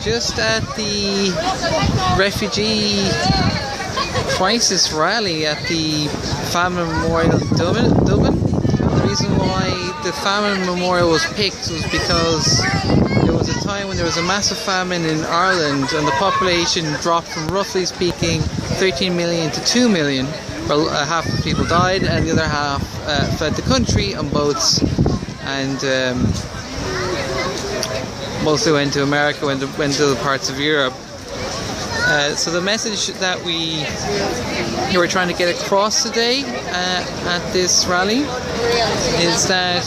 just at the refugee crisis rally at the Famine Memorial Dublin. The reason why the Famine Memorial was picked was because there was a time when there was a massive famine in Ireland and the population dropped from, roughly speaking, 13 million to 2 million. Well, half the people died and the other half fled the country on boats, and mostly went to America, went to other parts of Europe. So the message that we were trying to get across today at this rally is that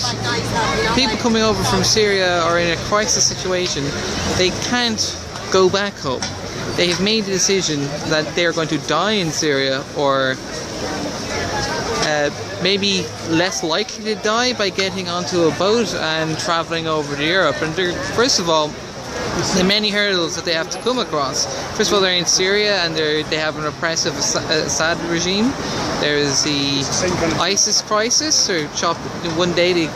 people coming over from Syria are in a crisis situation. They can't go back home. They have made the decision that they're going to die in Syria, or maybe less likely to die by getting onto a boat and travelling over to Europe. And first of all, the many hurdles that they have to come across. First of all, they're in Syria and they have an oppressive Assad regime. There is the ISIS crisis. One day they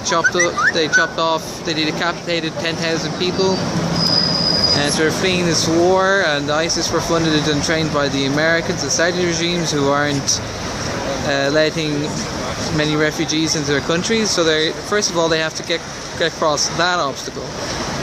decapitated 10,000 people. And so they're fleeing this war, and ISIS were funded and trained by the Americans, the Saudi regimes, who aren't letting many refugees into their countries. So first of all, they have to get across that obstacle.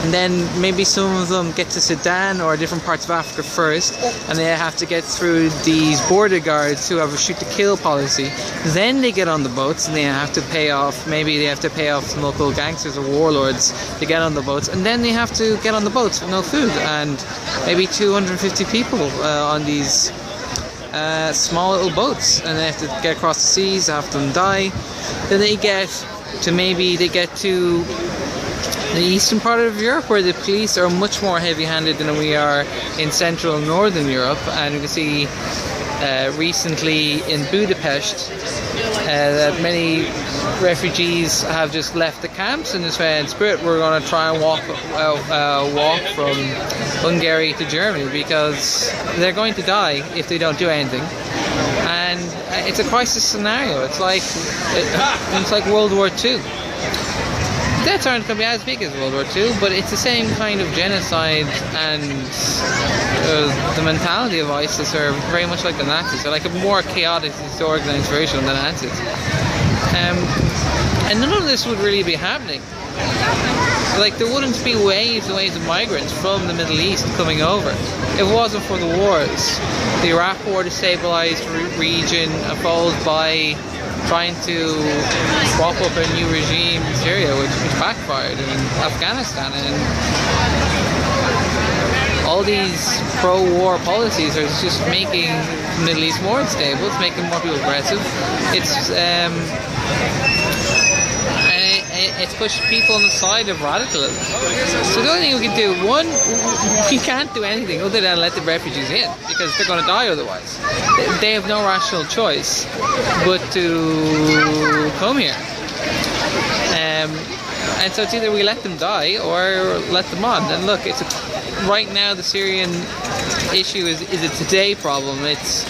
And then maybe some of them get to Sudan or different parts of Africa first, and they have to get through these border guards who have a shoot-to-kill policy. Then they get on the boats and they have to pay off, some local gangsters or warlords to get on the boats, and then they have to get on the boats with no food, and maybe 250 people on these small little boats, and they have to get across the seas, half of them die. Then they get to the eastern part of Europe, where the police are much more heavy-handed than we are in Central and Northern Europe. And you can see recently in Budapest that many refugees have just left the camps and just in spirit we're going to try and walk from Hungary to Germany, because they're going to die if they don't do anything. And it's a crisis scenario. It's like World War II. Deaths aren't going to be as big as World War II, but it's the same kind of genocide, and the mentality of ISIS are very much like the Nazis. They're like a more chaotic, disorganized version of the Nazis. And none of this would really be happening. Like, there wouldn't be waves and waves of migrants from the Middle East coming over if it wasn't for the wars. The Iraq War destabilized the region, followed by trying to prop up a new regime in Syria, which backfired, in Afghanistan, and all these pro-war policies are just making the Middle East more unstable. It's making more people aggressive. It's pushed people on the side of radicalism. So the only thing we can do, one, we can't do anything other than let the refugees in, because they're going to die otherwise. They have no rational choice but to come here. And so it's either we let them die or let them on. And look, right now the Syrian issue is a today problem. It's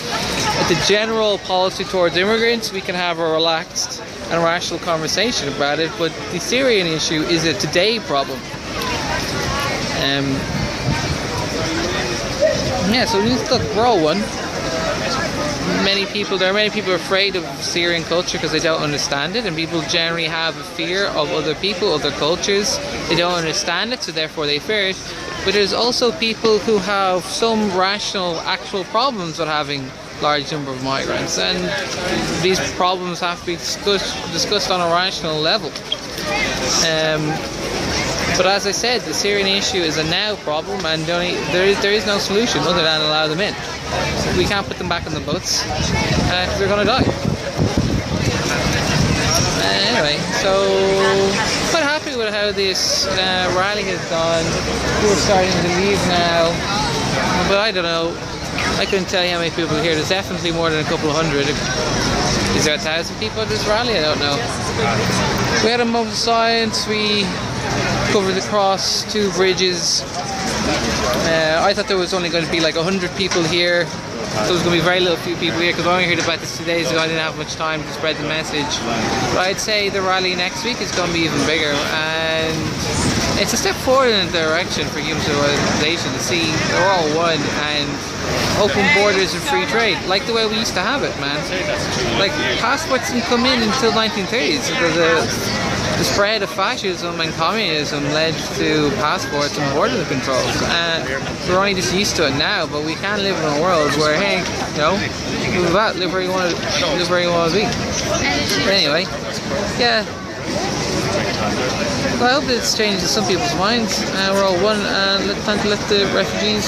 a general policy towards immigrants. We can have a relaxed and rational conversation about it, but the Syrian issue is a today problem. So look, we're all one. There are many people afraid of Syrian culture because they don't understand it, and people generally have a fear of other people, other cultures. They don't understand it, so therefore they fear it. But there's also people who have some rational, actual problems with having large number of migrants, and these problems have to be discussed on a rational level. But as I said, the Syrian issue is a now problem, and there is no solution other than allow them in. We can't put them back on the boats because they're going to die. Anyway, so quite happy with how this rally has gone. People are starting to leave now, but I don't know. I couldn't tell you how many people are here. There's definitely more than a couple of hundred. Is there 1,000 people at this rally? I don't know. We had a moment of silence. We covered across 2 bridges. I thought there was only going to be like 100 people here. So there's going to be very few people here, because I only heard about this 2 days ago. I didn't have much time to spread the message. But I'd say the rally next week is going to be even bigger. And it's a step forward in the direction for human civilization to see we're all one and open borders and free trade, like the way we used to have it, man. Like, passports didn't come in until 1930s. The spread of fascism and communism led to passports and border controls. We're only just used to it now, but we can't live in a world where, hey, you know, move about, live where you want to be. But anyway, yeah. Well, I hope it's changed some people's minds. We're all one, and time to let the refugees